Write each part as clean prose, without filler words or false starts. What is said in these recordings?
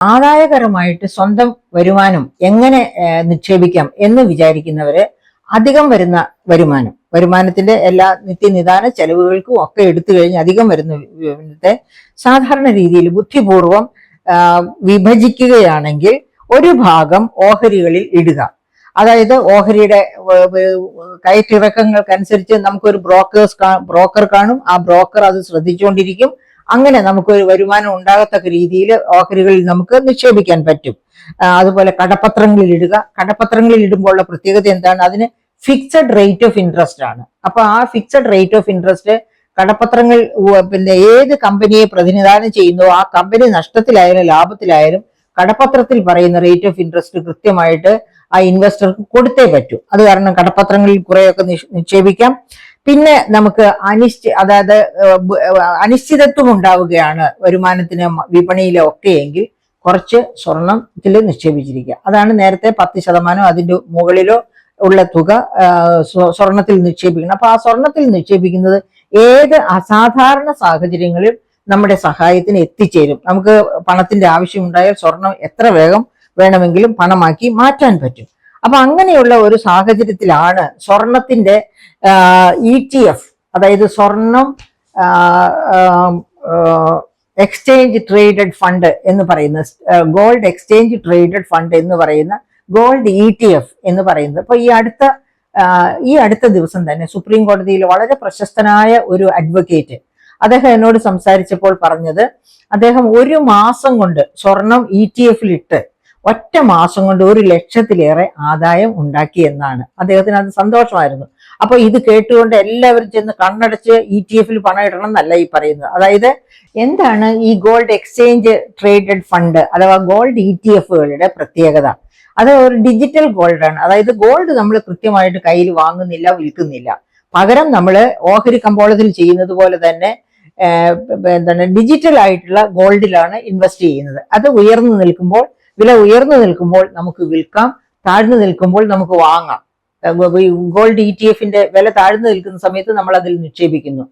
ആദായകരമായിട്ട് സ്വന്തം വരുമാനം എങ്ങനെ നിക്ഷേപിക്കാം എന്ന് വിചാരിക്കുന്നവര് അധികം വരുന്ന വരുമാനത്തിന്റെ എല്ലാ നിത്യനിദാന ചെലവുകൾക്കും ഒക്കെ എടുത്തു കഴിഞ്ഞ് അധികം വരുന്ന സാധാരണ രീതിയിൽ ബുദ്ധിപൂർവം വിഭജിക്കുകയാണെങ്കിൽ ഒരു ഭാഗം ഓഹരികളിൽ ഇടുക. അതായത് ഓഹരിയുടെ കയറ്റിറക്കങ്ങൾക്കനുസരിച്ച് നമുക്കൊരു ബ്രോക്കർ കാണും. ആ ബ്രോക്കർ അത് ശ്രദ്ധിച്ചുകൊണ്ടിരിക്കും. അങ്ങനെ നമുക്കൊരു വരുമാനം ഉണ്ടാകത്തക്ക രീതിയിൽ ഓഹരികളിൽ നമുക്ക് നിക്ഷേപിക്കാൻ പറ്റും. അതുപോലെ കടപ്പത്രങ്ങളിൽ ഇടുക. കടപ്പത്രങ്ങളിൽ ഇടുമ്പോഴുള്ള പ്രത്യേകത എന്താണ്? അതിന് ഫിക്സഡ് റേറ്റ് ഓഫ് ഇൻട്രസ്റ്റ് ആണ്. അപ്പൊ ആ ഫിക്സഡ് റേറ്റ് ഓഫ് ഇൻട്രസ്റ്റ് കടപ്പത്രങ്ങൾ പിന്നെ ഏത് കമ്പനിയെ പ്രതിനിധാനം ചെയ്യുന്നോ ആ കമ്പനി നഷ്ടത്തിലായാലും ലാഭത്തിലായാലും കടപ്പത്രത്തിൽ പറയുന്ന റേറ്റ് ഓഫ് ഇൻട്രസ്റ്റ് കൃത്യമായിട്ട് ആ ഇൻവെസ്റ്റർക്ക് കൊടുത്തേ പറ്റൂ. അത് കാരണം കടപ്പത്രങ്ങളിൽ കുറെയൊക്കെ നിക്ഷേപിക്കാം. പിന്നെ നമുക്ക് അതായത് അനിശ്ചിതത്വം ഉണ്ടാവുകയാണ് വരുമാനത്തിന് വിപണിയിലെ ഒക്കെ എങ്കിൽ കുറച്ച് സ്വർണത്തിൽ നിക്ഷേപിച്ചിരിക്കുക. അതാണ് നേരത്തെ 10% അതിന്റെ മുകളിലോ ഉള്ള തുക സ്വർണത്തിൽ നിക്ഷേപിക്കണം. അപ്പൊ ആ സ്വർണത്തിൽ നിക്ഷേപിക്കുന്നത് ഏത് അസാധാരണ സാഹചര്യങ്ങളിൽ നമ്മുടെ സഹായത്തിന് എത്തിച്ചേരും. നമുക്ക് പണത്തിന്റെ ആവശ്യമുണ്ടായാൽ സ്വർണം എത്ര വേഗം വേണമെങ്കിലും പണമാക്കി മാറ്റാൻ പറ്റും. അപ്പൊ അങ്ങനെയുള്ള ഒരു സാഹചര്യത്തിലാണ് സ്വർണത്തിന്റെ ETF, അതായത് സ്വർണം എക്സ്ചേഞ്ച് ട്രേഡഡ് ഫണ്ട് എന്ന് പറയുന്ന ഗോൾഡ് എക്സ്ചേഞ്ച് ട്രേഡഡ് ഫണ്ട് എന്ന് പറയുന്ന ഗോൾഡ് ETF എന്ന് പറയുന്നത്. അപ്പൊ ഈ അടുത്ത ദിവസം തന്നെ സുപ്രീം കോടതിയിൽ വളരെ പ്രശസ്തനായ ഒരു അഡ്വക്കേറ്റ് അദ്ദേഹം എന്നോട് സംസാരിച്ചപ്പോൾ പറഞ്ഞത്, അദ്ദേഹം 1 മാസം കൊണ്ട് സ്വർണം ETF-ൽ ഇട്ട് ഒറ്റ മാസം കൊണ്ട് 1 ലക്ഷത്തിലേറെ ആദായം ഉണ്ടാക്കി എന്നാണ്. അദ്ദേഹത്തിന് അത് സന്തോഷമായിരുന്നു. അപ്പൊ ഇത് കേട്ടുകൊണ്ട് എല്ലാവരും ചെന്ന് കണ്ണടച്ച് ETF-ൽ പണം ഇടണം എന്നല്ല ഈ പറയുന്നത്. അതായത് എന്താണ് ഈ ഗോൾഡ് എക്സ്ചേഞ്ച് ട്രേഡഡ് ഫണ്ട് അഥവാ ഗോൾഡ് ETF-കളുടെ പ്രത്യേകത? അത് ഒരു ഡിജിറ്റൽ ഗോൾഡാണ്. അതായത് ഗോൾഡ് നമ്മൾ കൃത്യമായിട്ട് കയ്യിൽ വാങ്ങുന്നില്ല, വിൽക്കുന്നില്ല. പകരം നമ്മൾ ഓഹരി കമ്പോളത്തിൽ ചെയ്യുന്നത് പോലെ തന്നെ ഡിജിറ്റൽ ആയിട്ടുള്ള ഗോൾഡിലാണ് ഇൻവെസ്റ്റ് ചെയ്യുന്നത്. അത് വില ഉയർന്നു നിൽക്കുമ്പോൾ നമുക്ക് വിൽക്കാം, താഴ്ന്നു നിൽക്കുമ്പോൾ നമുക്ക് വാങ്ങാം. ഗോൾഡ് ETF-ന്റെ വില താഴ്ന്നു നിൽക്കുന്ന സമയത്ത് നമ്മൾ അതിൽ നിക്ഷേപിക്കുന്നു.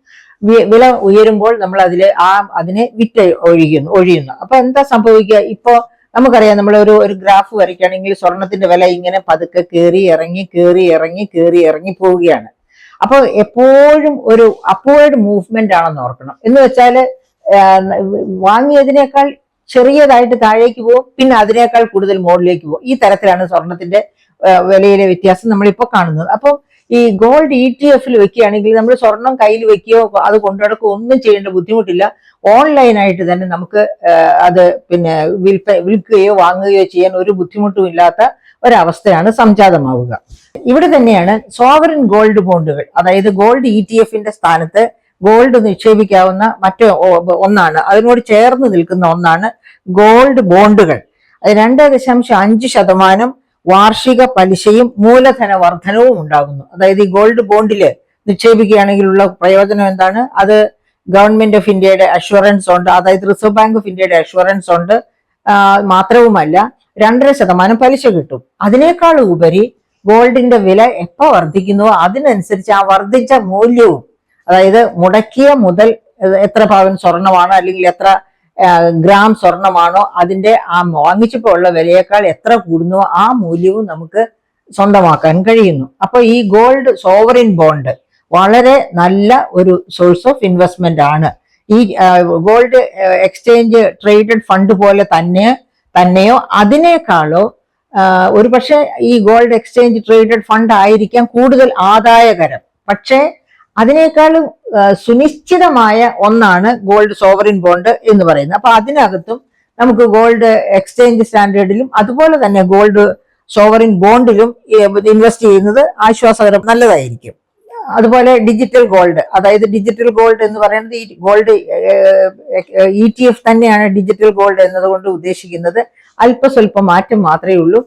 വില ഉയരുമ്പോൾ നമ്മൾ അതിനെ ഒഴിയുന്നു. അപ്പൊ എന്താ സംഭവിക്കുക? ഇപ്പോ നമുക്കറിയാം, നമ്മൾ ഒരു ഗ്രാഫ് വരയ്ക്കുകയാണെങ്കിൽ സ്വർണത്തിന്റെ വില ഇങ്ങനെ പതുക്കെ കയറി ഇറങ്ങി പോവുകയാണ്. അപ്പൊ എപ്പോഴും ഒരു അപ്വേർഡ് മൂവ്മെന്റ് ആണെന്ന് ഓർക്കണം. എന്ന് വെച്ചാല് വാങ്ങിയതിനേക്കാൾ ചെറിയതായിട്ട് താഴേക്ക് പോകും, പിന്നെ അതിനേക്കാൾ കൂടുതൽ മുകളിലേക്ക് പോകും. ഈ തരത്തിലാണ് സ്വർണത്തിന്റെ വിലയിലെ വ്യത്യാസം നമ്മളിപ്പോ കാണുന്നത്. അപ്പം ഈ ഗോൾഡ് ETF-ൽ വെക്കുകയാണെങ്കിൽ നമ്മൾ സ്വർണം കയ്യിൽ വെക്കുകയോ അത് കൊണ്ടുനടക്കുകയോ ഒന്നും ചെയ്യേണ്ട ബുദ്ധിമുട്ടില്ല. ഓൺലൈനായിട്ട് തന്നെ നമുക്ക് അത് പിന്നെ വിൽക്കുകയോ വാങ്ങുകയോ ചെയ്യാൻ ഒരു ബുദ്ധിമുട്ടും ഇല്ലാത്ത ഒരവസ്ഥയാണ് സംജാതമാവുക. ഇവിടെ തന്നെയാണ് സോവറിൻ ഗോൾഡ് ബോണ്ടുകൾ, അതായത് ഗോൾഡ് ETF-ന്റെ സ്ഥാനത്ത് ഗോൾഡ് നിക്ഷേപിക്കാവുന്ന ഒന്നാണ്, അതിനോട് ചേർന്ന് നിൽക്കുന്ന ഒന്നാണ് ഗോൾഡ് ബോണ്ടുകൾ. 2.5% വാർഷിക പലിശയും മൂലധന വർധനവും ഉണ്ടാകുന്നു. അതായത് ഈ ഗോൾഡ് ബോണ്ടില് നിക്ഷേപിക്കുകയാണെങ്കിലുള്ള പ്രയോജനം എന്താണ്? അത് ഗവൺമെന്റ് ഓഫ് ഇന്ത്യയുടെ അഷ്വറൻസ് ഉണ്ട്, അതായത് റിസർവ് ബാങ്ക് ഓഫ് ഇന്ത്യയുടെ അഷ്വറൻസ് ഉണ്ട്. മാത്രവുമല്ല 2.5% പലിശ കിട്ടും. അതിനേക്കാൾ ഉപരി ഗോൾഡിന്റെ വില എപ്പോൾ വർദ്ധിക്കുന്നുവോ അതിനനുസരിച്ച് ആ വർദ്ധിച്ച മൂല്യവും, അതായത് മുടക്കിയ മുതൽ എത്ര പവൻ സ്വർണമാണോ അല്ലെങ്കിൽ എത്ര ഗ്രാം സ്വർണമാണോ അതിന്റെ ആ വാങ്ങിച്ചപ്പോൾ ഉള്ള വിലയേക്കാൾ എത്ര കൂടുന്നുവോ ആ മൂല്യവും നമുക്ക് സ്വന്തമാക്കാൻ കഴിയുന്നു. അപ്പൊ ഈ ഗോൾഡ് സോവറിൻ ബോണ്ട് വളരെ നല്ല ഒരു സോഴ്സ് ഓഫ് ഇൻവെസ്റ്റ്മെന്റ് ആണ്. ഈ ഗോൾഡ് എക്സ്ചേഞ്ച് ട്രേഡഡ് ഫണ്ട് പോലെ തന്നെയോ അതിനേക്കാളോ ഒരുപക്ഷെ ഈ ഗോൾഡ് എക്സ്ചേഞ്ച് ട്രേഡഡ് ഫണ്ട് ആയിരിക്കാം കൂടുതൽ ആദായകരം. പക്ഷേ അതിനേക്കാളും സുനിശ്ചിതമായ ഒന്നാണ് ഗോൾഡ് സോവറിൻ ബോണ്ട് എന്ന് പറയുന്നത്. അപ്പൊ അതിനകത്തും നമുക്ക് ഗോൾഡ് എക്സ്ചേഞ്ച് സ്റ്റാൻഡേർഡിലും അതുപോലെ തന്നെ ഗോൾഡ് സോവറിൻ ബോണ്ടിലും ഇൻവെസ്റ്റ് ചെയ്യുന്നത് ആശ്വാസകരം, നല്ലതായിരിക്കും. അതുപോലെ ഡിജിറ്റൽ ഗോൾഡ്, അതായത് ഡിജിറ്റൽ ഗോൾഡ് എന്ന് പറയുന്നത് ഈ ഗോൾഡ് ETF തന്നെയാണ് ഡിജിറ്റൽ ഗോൾഡ് എന്നതുകൊണ്ട് ഉദ്ദേശിക്കുന്നത്. അല്പസ്വല്പം മാറ്റം മാത്രമേ ഉള്ളൂ.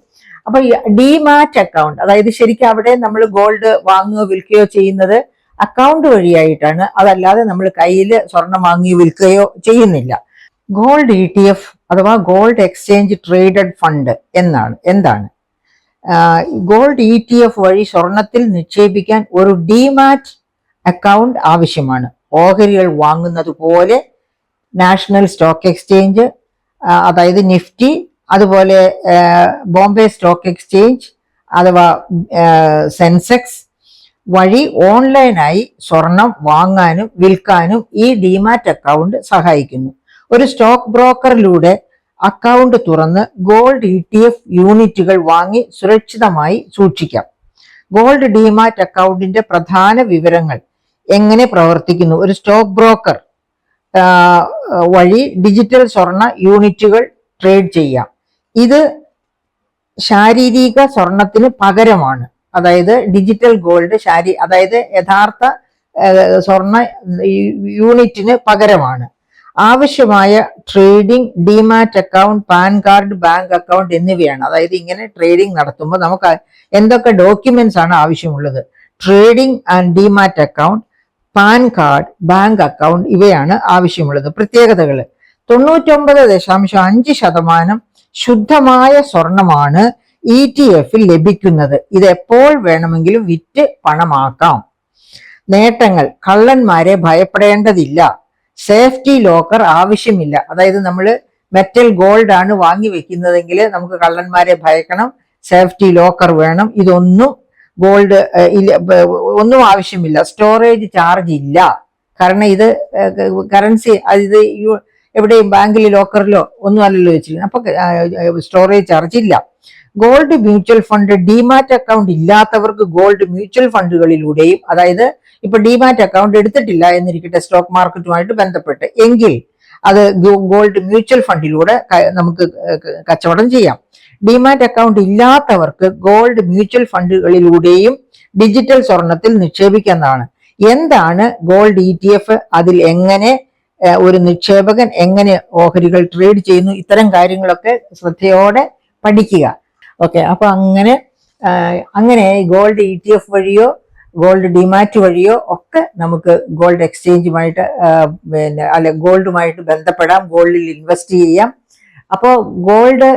അപ്പൊ ഡിമാറ്റ് അക്കൗണ്ട്, അതായത് ശരിക്കും അവിടെ നമ്മൾ ഗോൾഡ് വാങ്ങുകയോ വിൽക്കുകയോ ചെയ്യുന്നത് അക്കൗണ്ട് വഴിയായിട്ടാണ്, അതല്ലാതെ നമ്മൾ കയ്യിൽ സ്വർണം വാങ്ങി വിൽക്കുകയോ ചെയ്യുന്നില്ല. ഗോൾഡ് ETF അഥവാ ഗോൾഡ് എക്സ്ചേഞ്ച് ട്രേഡഡ് ഫണ്ട് എന്താണ്? ഗോൾഡ് ETF വഴി സ്വർണത്തിൽ നിക്ഷേപിക്കാൻ ഒരു ഡിമാറ്റ് അക്കൗണ്ട് ആവശ്യമാണ്. ഓഹരികൾ വാങ്ങുന്നത് പോലെ നാഷണൽ സ്റ്റോക്ക് എക്സ്ചേഞ്ച്, അതായത് നിഫ്റ്റി, അതുപോലെ ബോംബെ സ്റ്റോക്ക് എക്സ്ചേഞ്ച് അഥവാ സെൻസെക്സ് വഴി ഓൺലൈനായി സ്വർണം വാങ്ങാനും വിൽക്കാനും ഈ ഡിമാറ്റ് അക്കൗണ്ട് സഹായിക്കുന്നു. ഒരു സ്റ്റോക്ക് ബ്രോക്കറിലൂടെ അക്കൗണ്ട് തുറന്ന് ഗോൾഡ് ETF യൂണിറ്റുകൾ വാങ്ങി സുരക്ഷിതമായി സൂക്ഷിക്കാം. ഗോൾഡ് ഡിമാറ്റ് അക്കൗണ്ടിന്റെ പ്രധാന വിവരങ്ങൾ എങ്ങനെ പ്രവർത്തിക്കുന്നു. ഒരു സ്റ്റോക്ക് ബ്രോക്കർ വഴി ഡിജിറ്റൽ സ്വർണ്ണ യൂണിറ്റുകൾ ട്രേഡ് ചെയ്യാം. ഇത് ശാരീരിക സ്വർണത്തിന് പകരമാണ്. അതായത് ഡിജിറ്റൽ ഗോൾഡ് അതായത് യഥാർത്ഥ സ്വർണ്ണ യൂണിറ്റിന് പകരമാണ്. ആവശ്യമായ trading demat account, pan card, bank account എന്നിവയാണ്. അതായത് ഇങ്ങനെ ട്രേഡിംഗ് നടത്തുമ്പോൾ നമുക്ക് എന്തൊക്കെ ഡോക്യുമെന്റ്സ് ആണ് ആവശ്യമുള്ളത്. Trading and demat account, pan card, bank account ഇവയാണ് ആവശ്യമുള്ളത്. പ്രത്യേകതകൾ: 99.5% ശുദ്ധമായ സ്വർണമാണ് ETF-ൽ ലഭിക്കുന്നത്. ഇത് എപ്പോൾ വേണമെങ്കിലും വിറ്റ് പണമാക്കാം. നേട്ടങ്ങൾ: കള്ളന്മാരെ ഭയപ്പെടേണ്ടതില്ല. സേഫ്റ്റി ലോക്കർ ആവശ്യമില്ല. അതായത് നമ്മൾ മെറ്റൽ ഗോൾഡ് ആണ് വാങ്ങി വെക്കുന്നതെങ്കിൽ നമുക്ക് കള്ളന്മാരെ ഭയക്കണം, സേഫ്റ്റി ലോക്കർ വേണം. ഇതൊന്നും ഗോൾഡ് ഒന്നും ആവശ്യമില്ല. സ്റ്റോറേജ് ചാർജ് ഇല്ല. കാരണം ഇത് കറൻസി ഇത് എവിടെയും ബാങ്കിൽ ലോക്കറിലോ ഒന്നും അല്ലല്ലോ വെച്ചിരിക്കുന്നത്. അപ്പൊ സ്റ്റോറേജ് ചാർജ് ഇല്ല. Gold mutual fund: demat account ഇല്ലാത്തവർക്ക് ഗോൾഡ് മ്യൂച്വൽ ഫണ്ടുകളിലൂടെയും, അതായത് ഇപ്പൊ ഡിമാറ്റ് അക്കൗണ്ട് എടുത്തിട്ടില്ല എന്നിരിക്കട്ടെ സ്റ്റോക്ക് മാർക്കറ്റുമായിട്ട് ബന്ധപ്പെട്ട്, എങ്കിൽ അത് ഗോൾഡ് മ്യൂച്വൽ ഫണ്ടിലൂടെ നമുക്ക് കച്ചവടം ചെയ്യാം. ഡിമാറ്റ് അക്കൗണ്ട് ഇല്ലാത്തവർക്ക് ഗോൾഡ് മ്യൂച്വൽ ഫണ്ടുകളിലൂടെയും ഡിജിറ്റൽ സ്വർണത്തിൽ നിക്ഷേപിക്കുന്നതാണ്. എന്താണ് ഗോൾഡ് ETF? അതിൽ എങ്ങനെ ഒരു നിക്ഷേപകൻ എങ്ങനെ ഓഹരികൾ ട്രേഡ് ചെയ്യുന്നു, ഇത്തരം കാര്യങ്ങളൊക്കെ ശ്രദ്ധയോടെ പഠിക്കുക. ഓക്കെ, അപ്പൊ അങ്ങനെ ഗോൾഡ് ETF വഴിയോ ഗോൾഡ് ഡിമാറ്റ് വഴിയോ ഒക്കെ നമുക്ക് ഗോൾഡ് എക്സ്ചേഞ്ചുമായിട്ട് ഗോൾഡുമായിട്ട് ബന്ധപ്പെടാം, ഗോൾഡിൽ ഇൻവെസ്റ്റ് ചെയ്യാം. അപ്പോൾ ഗോൾഡ്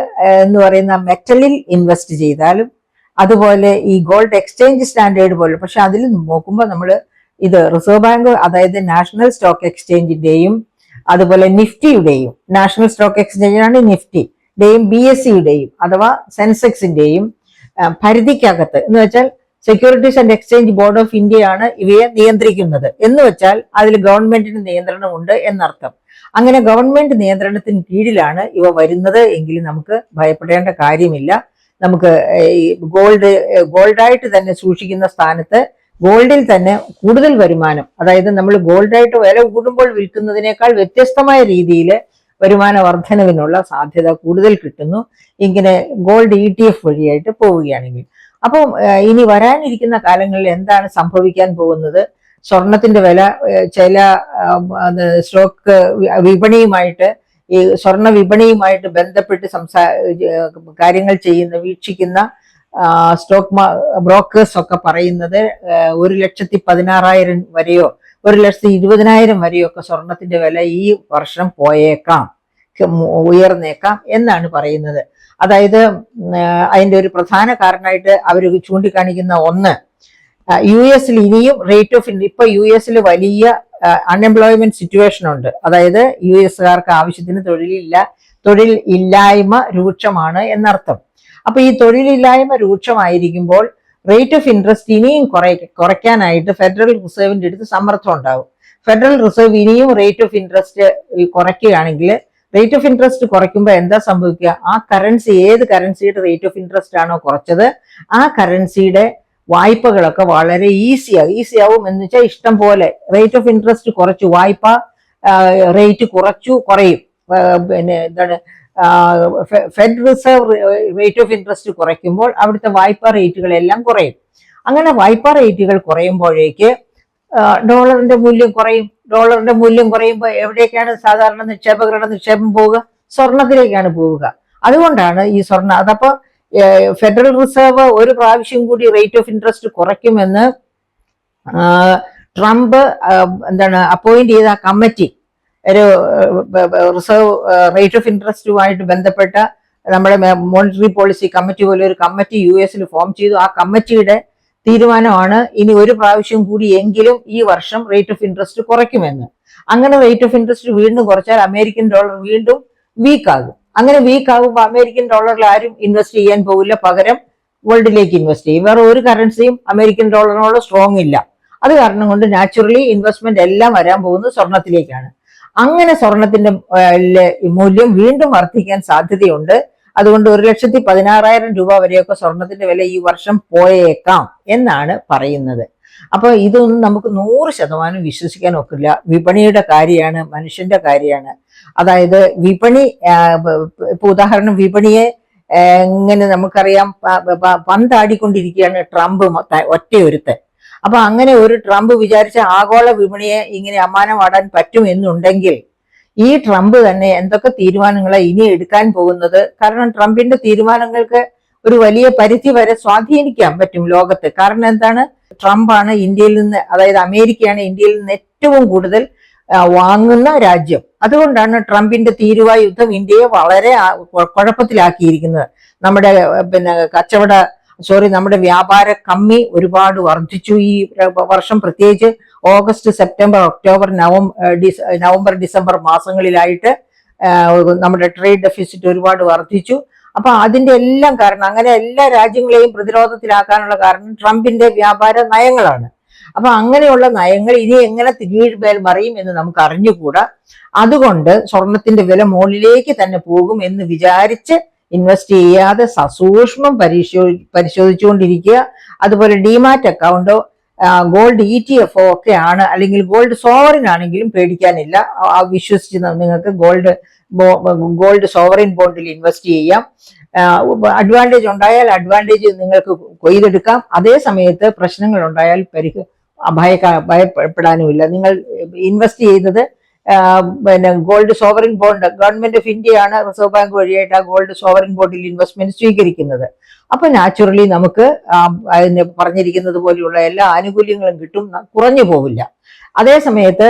എന്ന് പറയുന്ന മെറ്റലിൽ ഇൻവെസ്റ്റ് ചെയ്താലും, അതുപോലെ ഈ ഗോൾഡ് എക്സ്ചേഞ്ച് സ്റ്റാൻഡേർഡ് പോലെ, പക്ഷെ അതിൽ നോക്കുമ്പോൾ നമ്മൾ ഇത് റിസർവ് ബാങ്ക്, അതായത് നാഷണൽ സ്റ്റോക്ക് എക്സ്ചേഞ്ചിന്റെയും അതുപോലെ നിഫ്റ്റിയുടെയും, നാഷണൽ സ്റ്റോക്ക് എക്സ്ചേഞ്ചാണ് നിഫ്റ്റിയുടെയും BSEയുടെയും അഥവാ സെൻസെക്സിന്റെയും പരിധിക്കകത്ത്, എന്ന് വെച്ചാൽ securities and exchange board of ഇന്ത്യയാണ് ഇവയെ നിയന്ത്രിക്കുന്നത്. എന്ന് വെച്ചാൽ അതിൽ ഗവൺമെന്റിന് നിയന്ത്രണമുണ്ട് എന്നർത്ഥം. അങ്ങനെ ഗവൺമെന്റ് നിയന്ത്രണത്തിന് കീഴിലാണ് ഇവ വരുന്നത് എങ്കിൽ നമുക്ക് ഭയപ്പെടേണ്ട കാര്യമില്ല. നമുക്ക് ഗോൾഡായിട്ട് തന്നെ സൂക്ഷിക്കുന്ന സ്ഥാനത്ത് ഗോൾഡിൽ തന്നെ കൂടുതൽ വരുമാനം, അതായത് നമ്മൾ ഗോൾഡായിട്ട് വില കൂടുമ്പോൾ വിൽക്കുന്നതിനേക്കാൾ വ്യത്യസ്തമായ രീതിയിൽ വരുമാന വർധനവിനുള്ള സാധ്യത കൂടുതൽ കിട്ടുന്നു ഇങ്ങനെ ഗോൾഡ് ETF വഴിയായിട്ട് പോവുകയാണെങ്കിൽ. അപ്പം ഇനി വരാനിരിക്കുന്ന കാലങ്ങളിൽ എന്താണ് സംഭവിക്കാൻ പോകുന്നത്? സ്വർണത്തിന്റെ വില ചില സ്റ്റോക്ക് വിപണിയുമായിട്ട്, ഈ സ്വർണ്ണ വിപണിയുമായിട്ട് ബന്ധപ്പെട്ട് കാര്യങ്ങൾ വീക്ഷിക്കുന്ന സ്റ്റോക്ക് ബ്രോക്കേഴ്സ് ഒക്കെ പറയുന്നത് 1,16,000 വരെയോ 1,20,000 വരെയോ ഒക്കെ സ്വർണത്തിന്റെ വില ഈ വർഷം പോയേക്കാം, ഉയർന്നേക്കാം എന്നാണ് പറയുന്നത്. അതായത് അതിന്റെ ഒരു പ്രധാന കാരണമായിട്ട് അവർ ചൂണ്ടിക്കാണിക്കുന്ന ഒന്ന്, US-ൽ ഇനിയും റേറ്റ് ഓഫ് ഇപ്പൊ US-ൽ വലിയ അൺഎംപ്ലോയ്മെന്റ് സിറ്റുവേഷൻ ഉണ്ട്. അതായത് US-കാർക്ക് ആവശ്യത്തിന് തൊഴിൽ ഇല്ലായ്മ രൂക്ഷമാണ് എന്നർത്ഥം. അപ്പൊ ഈ തൊഴിലില്ലായ്മ രൂക്ഷമായിരിക്കുമ്പോൾ റേറ്റ് ഓഫ് ഇൻട്രസ്റ്റ് ഇനിയും കുറയ്ക്കാനായിട്ട് ഫെഡറൽ റിസർവിന്റെ അടുത്ത് സമ്മർദ്ദം ഉണ്ടാകും. ഫെഡറൽ റിസർവ് ഇനിയും റേറ്റ് ഓഫ് ഇൻട്രസ്റ്റ് കുറയ്ക്കുകയാണെങ്കിൽ, റേറ്റ് ഓഫ് ഇൻട്രസ്റ്റ് കുറയ്ക്കുമ്പോൾ എന്താ സംഭവിക്കുക? ആ കറൻസി, ഏത് കറൻസിയുടെ റേറ്റ് ഓഫ് ഇൻട്രസ്റ്റ് ആണോ കുറച്ചത്, ആ കറൻസിയുടെ വായ്പകളൊക്കെ വളരെ ഈസിയാവും. എന്ന് വെച്ചാൽ ഇഷ്ടം പോലെ റേറ്റ് ഓഫ് ഇൻട്രസ്റ്റ് കുറച്ചു, വായ്പ റേറ്റ് കുറയും. പിന്നെ എന്താണ്, fed reserve rate of interest കുറയ്ക്കുമ്പോൾ അവിടുത്തെ വായ്പാ റേറ്റുകളെല്ലാം കുറയും. അങ്ങനെ വായ്പാ റേറ്റുകൾ കുറയുമ്പോഴേക്ക് ഡോളറിന്റെ മൂല്യം കുറയും. ഡോളറിന്റെ മൂല്യം കുറയുമ്പോൾ എവിടേക്കാണ് സാധാരണ നിക്ഷേപകരുടെ നിക്ഷേപം പോവുക? സ്വർണത്തിലേക്കാണ് പോവുക. അതുകൊണ്ടാണ് ഈ അതപ്പോ ഫെഡറൽ റിസർവ് ഒരു പ്രാവശ്യം കൂടി റേറ്റ് ഓഫ് ഇൻട്രസ്റ്റ് കുറയ്ക്കുമെന്ന് ട്രംപ് അപ്പോയിന്റ് ചെയ്ത കമ്മിറ്റി, ഒരു റിസർവ് റേറ്റ് ഓഫ് ഇൻട്രസ്റ്റുമായിട്ട് ബന്ധപ്പെട്ട നമ്മുടെ മോണിറ്ററി പോളിസി കമ്മിറ്റി പോലെ ഒരു കമ്മിറ്റി US-ൽ ഫോം ചെയ്തു. ആ കമ്മിറ്റിയുടെ തീരുമാനമാണ് ഇനി ഒരു പ്രാവശ്യം കൂടി എങ്കിലും ഈ വർഷം റേറ്റ് ഓഫ് ഇൻട്രസ്റ്റ് കുറയ്ക്കുമെന്ന്. അങ്ങനെ റേറ്റ് ഓഫ് ഇൻട്രസ്റ്റ് വീണ്ടും കുറച്ചാൽ അമേരിക്കൻ ഡോളർ വീണ്ടും വീക്കാകും. അങ്ങനെ വീക്ക് ആകുമ്പോൾ അമേരിക്കൻ ഡോളറിൽ ആരും ഇൻവെസ്റ്റ് ചെയ്യാൻ പോകില്ല, പകരം ഗോൾഡിലേക്ക് ഇൻവെസ്റ്റ് ചെയ്യും. വേറെ ഒരു കറൻസിയും അമേരിക്കൻ ഡോളറിനോട് സ്ട്രോങ് ഇല്ല. അത് കാരണം കൊണ്ട് നാച്ചുറലി ഇൻവെസ്റ്റ്മെന്റ് എല്ലാം വരാൻ പോകുന്നത് സ്വർണത്തിലേക്കാണ്. അങ്ങനെ സ്വർണത്തിന്റെ മൂല്യം വീണ്ടും വർദ്ധിക്കാൻ സാധ്യതയുണ്ട്. അതുകൊണ്ട് 1,16,000 രൂപ വരെയൊക്കെ സ്വർണത്തിന്റെ വില ഈ വർഷം പോയേക്കാം എന്നാണ് പറയുന്നത്. അപ്പൊ ഇതൊന്നും നമുക്ക് 100% വിശ്വസിക്കാൻ ഒക്കില്ല. വിപണിയുടെ കാര്യമാണ്, മനുഷ്യന്റെ കാര്യമാണ്. അതായത് വിപണി, ഇപ്പൊ ഉദാഹരണം വിപണിയെ ഇങ്ങനെ നമുക്കറിയാം പന്താടിക്കൊണ്ടിരിക്കുകയാണ് ട്രംപ് ഒറ്റയൊരുത്തൻ. അപ്പൊ അങ്ങനെ ഒരു ട്രംപ് വിചാരിച്ച ആഗോള വിപണിയെ ഇങ്ങനെ അമ്മാനമാടാൻ പറ്റും എന്നുണ്ടെങ്കിൽ ഈ ട്രംപ് തന്നെ എന്തൊക്കെ തീരുമാനങ്ങളെ ഇനി എടുക്കാൻ പോകുന്നത്. കാരണം ട്രംപിന്റെ തീരുമാനങ്ങൾക്ക് ഒരു വലിയ പരിധി വരെ സ്വാധീനിക്കാൻ പറ്റും ലോകത്ത്. കാരണം എന്താണ്, ട്രംപാണ് ഇന്ത്യയിൽ നിന്ന്, അതായത് അമേരിക്കയാണ് ഇന്ത്യയിൽ നിന്ന് ഏറ്റവും കൂടുതൽ വാങ്ങുന്ന രാജ്യം. അതുകൊണ്ടാണ് ട്രംപിന്റെ തീരുവ യുദ്ധം ഇന്ത്യയെ വളരെ കുഴപ്പത്തിലാക്കിയിരിക്കുന്നത്. നമ്മുടെ നമ്മുടെ വ്യാപാര കമ്മി ഒരുപാട് വർദ്ധിച്ചു ഈ വർഷം. പ്രത്യേകിച്ച് August, September, October, November, December മാസങ്ങളിലായിട്ട് നമ്മുടെ ട്രേഡ് ഡെഫിസിറ്റ് ഒരുപാട് വർദ്ധിച്ചു. അപ്പൊ അതിന്റെ എല്ലാം കാരണം, അങ്ങനെ എല്ലാ രാജ്യങ്ങളെയും പ്രതിരോധത്തിലാക്കാനുള്ള കാരണം ട്രംപിന്റെ വ്യാപാര നയങ്ങളാണ്. അപ്പൊ അങ്ങനെയുള്ള നയങ്ങൾ ഇനി എങ്ങനെ കീഴ്മേൽ മറിയും എന്ന് നമുക്ക് അറിഞ്ഞുകൂടാ. അതുകൊണ്ട് സ്വർണത്തിന്റെ വില മുകളിലേക്ക് തന്നെ പോകും എന്ന് വിചാരിച്ച് ഇൻവെസ്റ്റ് ചെയ്യാതെ സസൂക്ഷ്മം പരിശോധിച്ചുകൊണ്ടിരിക്കുക. അതുപോലെ ഡിമാറ്റ് അക്കൗണ്ടോ ഗോൾഡ് ETF ഒക്കെയാണ്, അല്ലെങ്കിൽ ഗോൾഡ് സോവറിൻ ആണെങ്കിലും പേടിക്കാനില്ല. വിശ്വസിച്ച് നിങ്ങൾക്ക് ഗോൾഡ് സോവറിൻ ബോണ്ടിൽ ഇൻവെസ്റ്റ് ചെയ്യാം. അഡ്വാൻറ്റേജ് ഉണ്ടായാൽ അഡ്വാൻറ്റേജ് നിങ്ങൾക്ക് കൊയ്തെടുക്കാം. അതേ സമയത്ത് പ്രശ്നങ്ങൾ ഉണ്ടായാൽ ഭയപ്പെടാനുമില്ല. നിങ്ങൾ ഇൻവെസ്റ്റ് ചെയ്തത് gold sovereign bond, government of ഇന്ത്യയാണ് റിസർവ് ബാങ്ക് വഴിയായിട്ട് ആ ഗോൾഡ് സോവറിൻ ബോണ്ടിൽ ഇൻവെസ്റ്റ്മെന്റ് സ്വീകരിക്കുന്നത്. അപ്പൊ നാച്ചുറലി നമുക്ക് അതിന് പറഞ്ഞിരിക്കുന്നത് പോലെയുള്ള എല്ലാ ആനുകൂല്യങ്ങളും കിട്ടും, കുറഞ്ഞു പോവില്ല. അതേ സമയത്ത്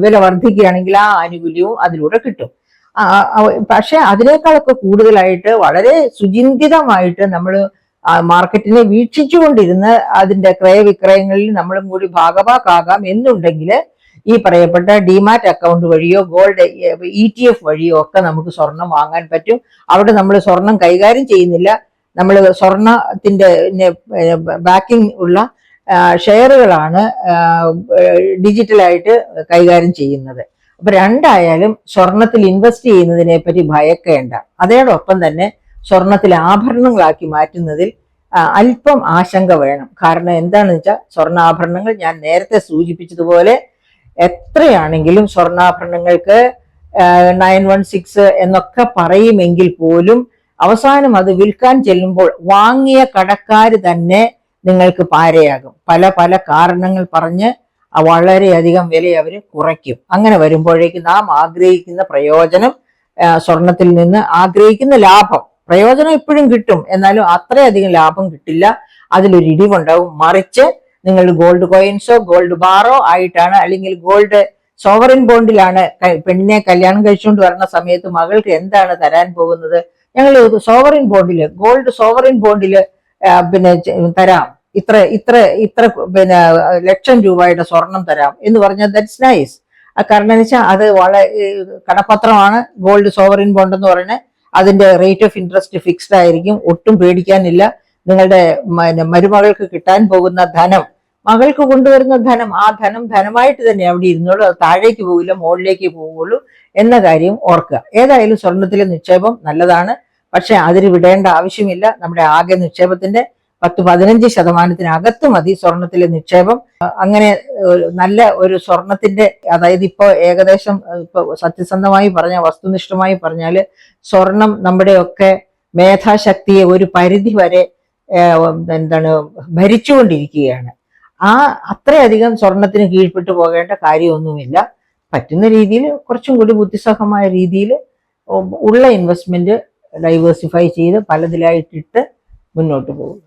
വില വർദ്ധിക്കുകയാണെങ്കിൽ ആ ആനുകൂല്യവും അതിലൂടെ കിട്ടും. പക്ഷെ അതിനേക്കാളൊക്കെ കൂടുതലായിട്ട് വളരെ സുചിന്തിതമായിട്ട് നമ്മൾ മാർക്കറ്റിനെ വീക്ഷിച്ചുകൊണ്ടിരുന്ന് അതിന്റെ ക്രയവിക്രയങ്ങളിൽ നമ്മളും കൂടി ഭാഗഭാക്കാകാം എന്നുണ്ടെങ്കിൽ ഈ പറയപ്പെട്ട ഡിമാറ്റ് അക്കൗണ്ട് വഴിയോ ഗോൾഡ് ETF വഴിയോ ഒക്കെ നമുക്ക് സ്വർണം വാങ്ങാൻ പറ്റും. അവിടെ നമ്മൾ സ്വർണം കൈകാര്യം ചെയ്യുന്നില്ല, നമ്മൾ സ്വർണത്തിന്റെ ബാക്കിംഗ് ഉള്ള ഷെയറുകളാണ് ഡിജിറ്റലായിട്ട് കൈകാര്യം ചെയ്യുന്നത്. അപ്പൊ രണ്ടായാലും സ്വർണത്തിൽ ഇൻവെസ്റ്റ് ചെയ്യുന്നതിനെ പറ്റി ഭയക്കേണ്ട. അതോടൊപ്പം തന്നെ സ്വർണത്തിലെ ആഭരണങ്ങളാക്കി മാറ്റുന്നതിൽ അല്പം ആശങ്ക വേണം. കാരണം എന്താണെന്ന് വെച്ചാൽ സ്വർണ്ണാഭരണങ്ങൾ ഞാൻ നേരത്തെ സൂചിപ്പിച്ചതുപോലെ എത്രയാണെങ്കിലും സ്വർണ്ണാഭരണങ്ങൾക്ക് 916 എന്നൊക്കെ പറയുമെങ്കിൽ പോലും അവസാനം അത് വിൽക്കാൻ ചെല്ലുമ്പോൾ വാങ്ങിയ കടക്കാര് തന്നെ നിങ്ങൾക്ക് പാരയാകും. പല പല കാരണങ്ങൾ പറഞ്ഞ് വളരെയധികം വില അവർ കുറയ്ക്കും. അങ്ങനെ വരുമ്പോഴേക്കും നാം ആഗ്രഹിക്കുന്ന പ്രയോജനം, സ്വർണത്തിൽ നിന്ന് ആഗ്രഹിക്കുന്ന ലാഭം, പ്രയോജനം എപ്പോഴും കിട്ടും, എന്നാലും അത്രയധികം ലാഭം കിട്ടില്ല, അതിലൊരു ഇടിവുണ്ടാവും. മറിച്ച് നിങ്ങൾ ഗോൾഡ് കോയിൻസോ ഗോൾഡ് ബാറോ ആയിട്ടാണ്, അല്ലെങ്കിൽ ഗോൾഡ് സോവറിൻ ബോണ്ടിലാണ് പെണ്ണിനെ കല്യാണം കഴിച്ചുകൊണ്ട് വരുന്ന സമയത്ത് മകൾക്ക് എന്താണ് തരാൻ പോകുന്നത്, ഞങ്ങൾ സോവറിൻ ബോണ്ടില്, ഗോൾഡ് സോവറിൻ ബോണ്ടില് തരാം, ഇത്ര ഇത്ര ഇത്ര ലക്ഷം രൂപയുടെ സ്വർണം തരാം എന്ന് പറഞ്ഞാൽ ദാറ്റ്സ് നൈസ്. കാരണം എന്ന് വെച്ചാൽ അത് വളരെ കടപ്പത്രമാണ് ഗോൾഡ് സോവറിൻ ബോണ്ട് എന്ന് പറഞ്ഞാൽ. അതിന്റെ റേറ്റ് ഓഫ് ഇൻട്രസ്റ്റ് ഫിക്സ്ഡ് ആയിരിക്കും, ഒട്ടും പേടിക്കാനില്ല. നിങ്ങളുടെ മരുമകൾക്ക് കിട്ടാൻ പോകുന്ന ധനം, മകൾക്ക് കൊണ്ടുവരുന്ന ധനം, ആ ധനം ധനമായിട്ട് തന്നെ അവിടെ ഇരുന്നോളൂ, അത് താഴേക്ക് പോകില്ല, മുകളിലേക്ക് പോവുള്ളൂ എന്ന കാര്യം ഓർക്കുക. ഏതായാലും സ്വർണത്തിലെ നിക്ഷേപം നല്ലതാണ്, പക്ഷെ അതിന് വിടേണ്ട ആവശ്യമില്ല. നമ്മുടെ ആകെ നിക്ഷേപത്തിന്റെ 10-15% മതി സ്വർണത്തിലെ നിക്ഷേപം. അങ്ങനെ നല്ല ഒരു സ്വർണത്തിന്റെ, അതായത് ഇപ്പൊ ഏകദേശം ഇപ്പൊ സത്യസന്ധമായി പറഞ്ഞ, വസ്തുനിഷ്ഠമായി പറഞ്ഞാല് സ്വർണം നമ്മുടെയൊക്കെ മേധാശക്തിയെ ഒരു പരിധി വരെ ഭരിച്ചുകൊണ്ടിരിക്കുകയാണ്. അത്രയധികം സ്വർണത്തിന് കീഴ്പ്പെട്ടു പോകേണ്ട കാര്യമൊന്നുമില്ല. പറ്റുന്ന രീതിയിൽ കുറച്ചും കൂടി ബുദ്ധിസഹമായ രീതിയിൽ ഉള്ള ഇൻവെസ്റ്റ്മെന്റ് ഡൈവേഴ്സിഫൈ ചെയ്ത് പലതിലായിട്ടിട്ട് മുന്നോട്ട് പോകുക.